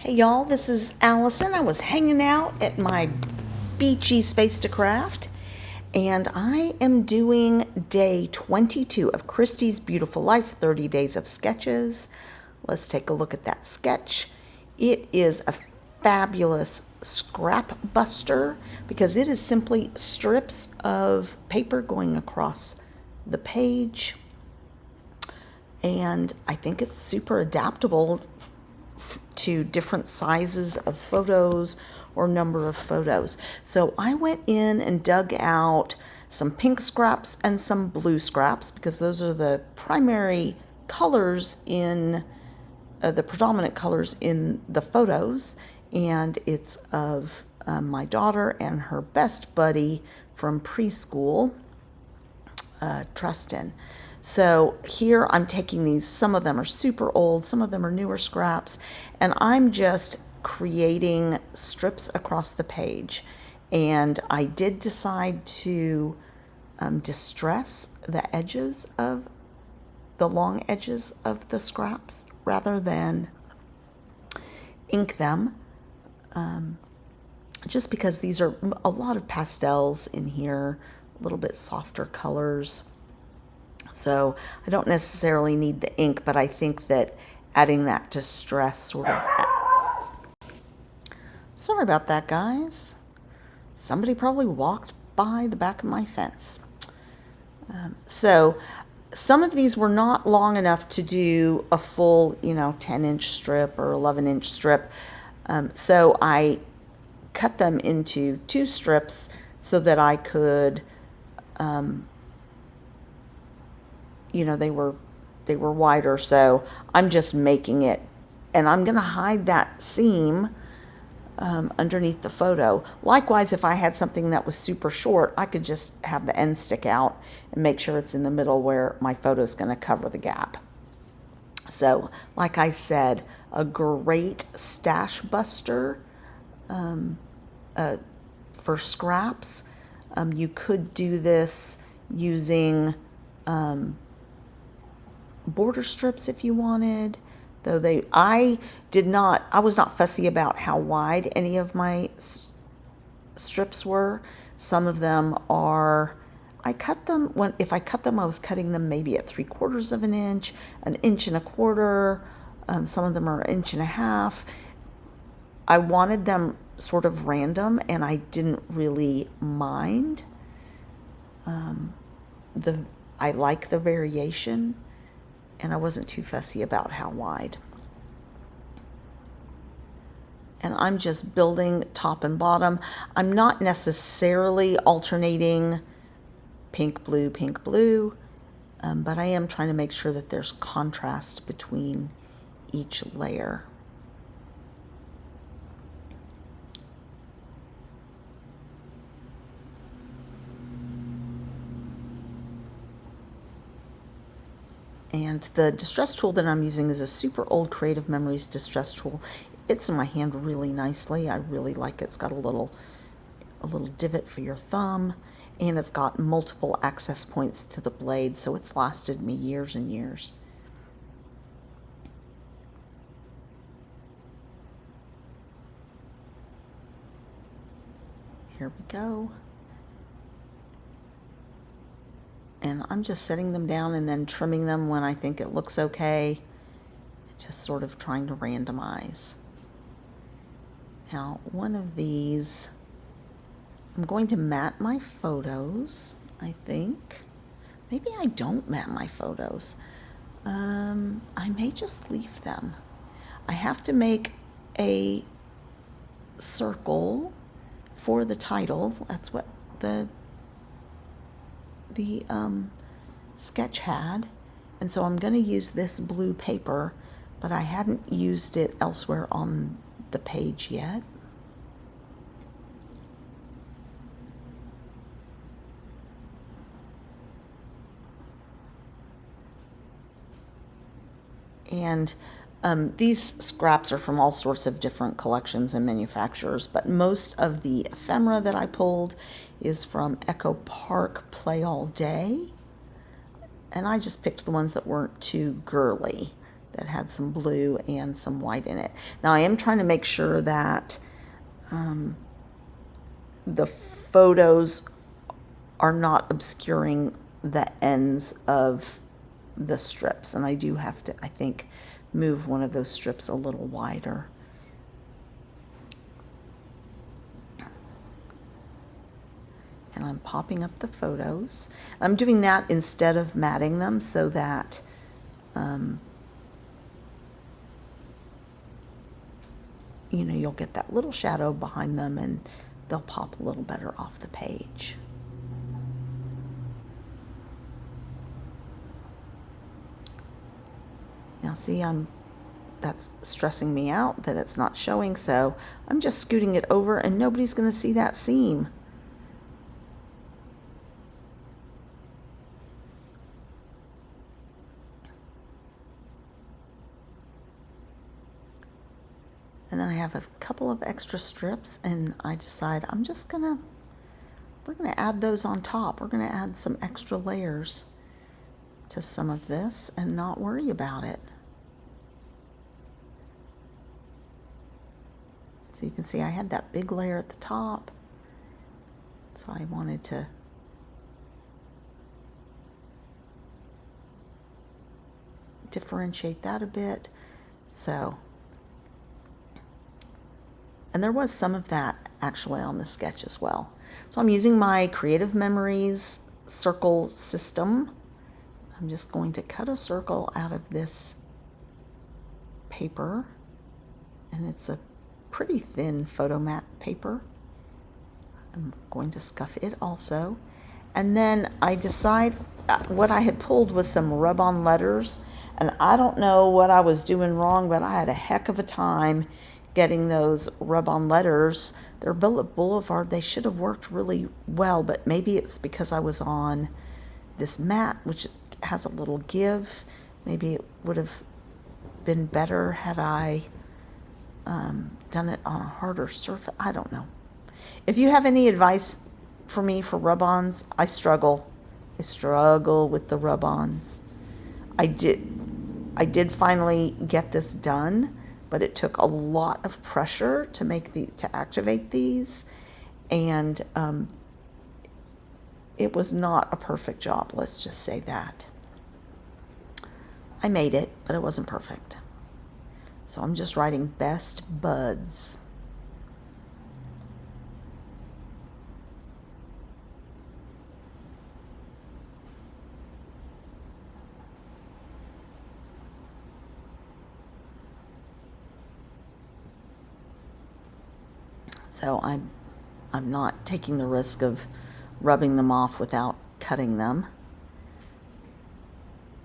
Hey y'all, this is Allison. I was hanging out at my beachy space to craft, and I am doing day 22 of Christy's Beautiful Life 30 Days of Sketches. Let's take a look at that sketch. It is a fabulous scrap buster because it is simply strips of paper going across the page, and I think it's super adaptable to different sizes of photos or number of photos. So I went in and dug out some pink scraps and some blue scraps because those are the primary colors in the predominant colors in the photos, and it's of my daughter and her best buddy from preschool, Tristan. So here I'm taking these, some of them are super old, some of them are newer scraps, and I'm just creating strips across the page. And I did decide to distress the edges of the long edges of the scraps rather than ink them, just because these are a lot of pastels in here, a little bit softer colors. So I don't necessarily need the ink, but I think that adding that distress sort of... Sorry about that, guys. Somebody probably walked by the back of my fence. So some of these were not long enough to do a full, 10-inch strip or 11-inch strip. So I cut them into 2 strips so that I could... they were wider, so I'm just making it, and I'm going to hide that seam underneath the photo. Likewise, if I had something that was super short, I could just have the end stick out and make sure it's in the middle where my photo is going to cover the gap. So, like I said, a great stash buster for scraps. You could do this using border strips if you wanted, though I was not fussy about how wide any of my strips were. Some of them are, if I cut them, I was cutting them maybe at 3/4 of an inch, 1.25 inches. Some of them are 1.5 inches. I wanted them sort of random, and I didn't really mind. I like the variation, and I wasn't too fussy about how wide. And I'm just building top and bottom. I'm not necessarily alternating pink, blue, but I am trying to make sure that there's contrast between each layer. And the distress tool that I'm using is a super old Creative Memories distress tool. It fits in my hand really nicely. I really like it. It's got a little divot for your thumb, and it's got multiple access points to the blade, so it's lasted me years and years. Here we go. And I'm just setting them down and then trimming them when I think it looks okay. Just sort of trying to randomize. Now, one of these, I'm going to mat my photos, I think. Maybe I don't mat my photos. I may just leave them. I have to make a circle for the title. That's what the sketch had, and so I'm going to use this blue paper, but I hadn't used it elsewhere on the page yet. And these scraps are from all sorts of different collections and manufacturers, but most of the ephemera that I pulled is from Echo Park Play All Day. And I just picked the ones that weren't too girly. that had some blue and some white in it. Now I am trying to make sure that the photos are not obscuring the ends of the strips, and I do have to, I think, move one of those strips a little wider. And I'm popping up the photos. I'm doing that instead of matting them so that you know, you'll get that little shadow behind them and they'll pop a little better off the page. Now see, that's stressing me out that it's not showing, so I'm just scooting it over and nobody's going to see that seam. And then I have a couple of extra strips, and I decide we're gonna add those on top. We're gonna add some extra layers to some of this and not worry about it. So you can see I had that big layer at the top, so I wanted to differentiate that a bit. And there was some of that actually on the sketch as well. So I'm using my Creative Memories circle system. I'm just going to cut a circle out of this paper, and it's a pretty thin photo mat paper. I'm going to scuff it also. And then I decide what I had pulled was some rub-on letters, and I don't know what I was doing wrong, but I had a heck of a time getting those rub-on letters. They're Billet Boulevard. They should have worked really well, but maybe it's because I was on this mat, which has a little give. Maybe it would have been better had I done it on a harder surface. I don't know. If you have any advice for me for rub-ons, I struggle. I struggle with the rub-ons. I did finally get this done, but it took a lot of pressure to activate these, and it was not a perfect job, let's just say that. I made it, but it wasn't perfect. So I'm just writing best buds. So I'm not taking the risk of rubbing them off without cutting them.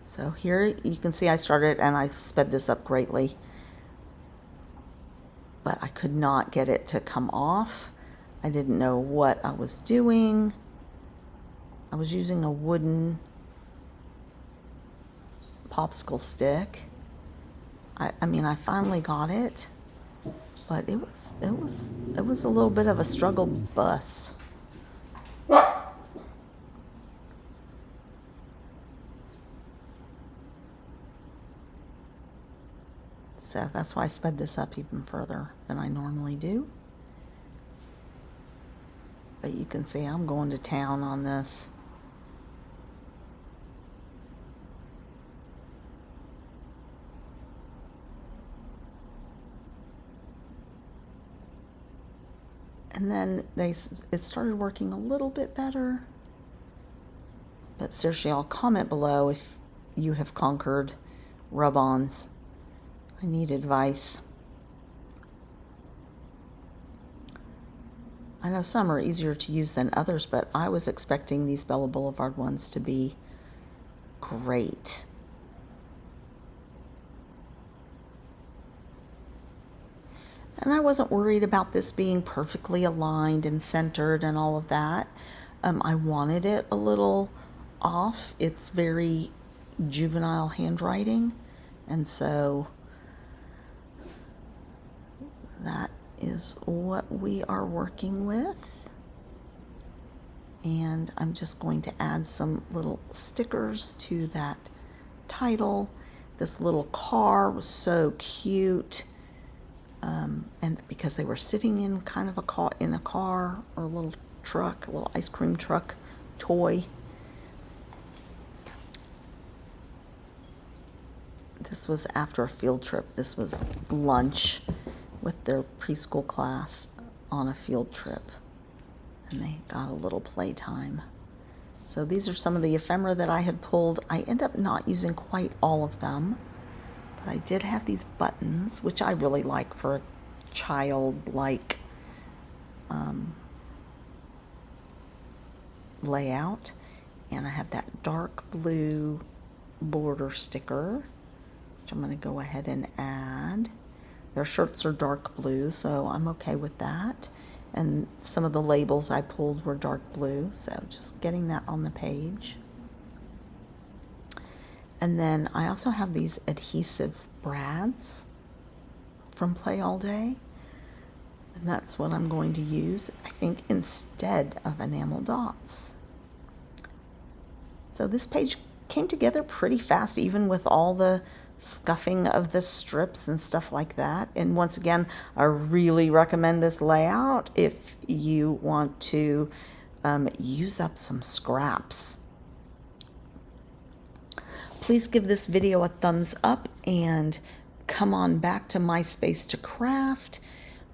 So here you can see I started and I sped this up greatly, but I could not get it to come off. I didn't know what I was doing. I was using a wooden popsicle stick. I mean, I finally got it, but it was a little bit of a struggle bus. So that's why I sped this up even further than I normally do. But you can see I'm going to town on this. And then it started working a little bit better. But seriously, I'll comment below if you have conquered rub-ons. I need advice. I know some are easier to use than others, but I was expecting these Bella Boulevard ones to be great. And I wasn't worried about this being perfectly aligned and centered and all of that. I wanted it a little off. It's very juvenile handwriting, and so that is what we are working with. And I'm just going to add some little stickers to that title. This little car was so cute. And because they were sitting in kind of a car or a little truck, a little ice cream truck toy. This was after a field trip. This was lunch with their preschool class on a field trip. And they got a little playtime. So these are some of the ephemera that I had pulled. I end up not using quite all of them, but I did have these buttons, which I really like for a childlike layout. And I have that dark blue border sticker, which I'm going to go ahead and add. Their shirts are dark blue, so I'm okay with that. And some of the labels I pulled were dark blue, so just getting that on the page. And then I also have these adhesive brads from Play All Day. And that's what I'm going to use, I think, instead of enamel dots. So this page came together pretty fast, even with all the scuffing of the strips and stuff like that. And once again, I really recommend this layout if you want to use up some scraps. Please give this video a thumbs up and come on back to MySpace to Craft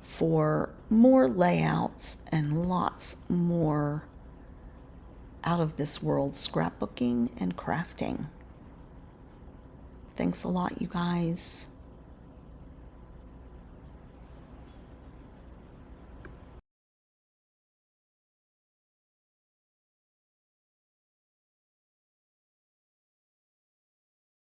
for more layouts and lots more out of this world scrapbooking and crafting. Thanks a lot, you guys.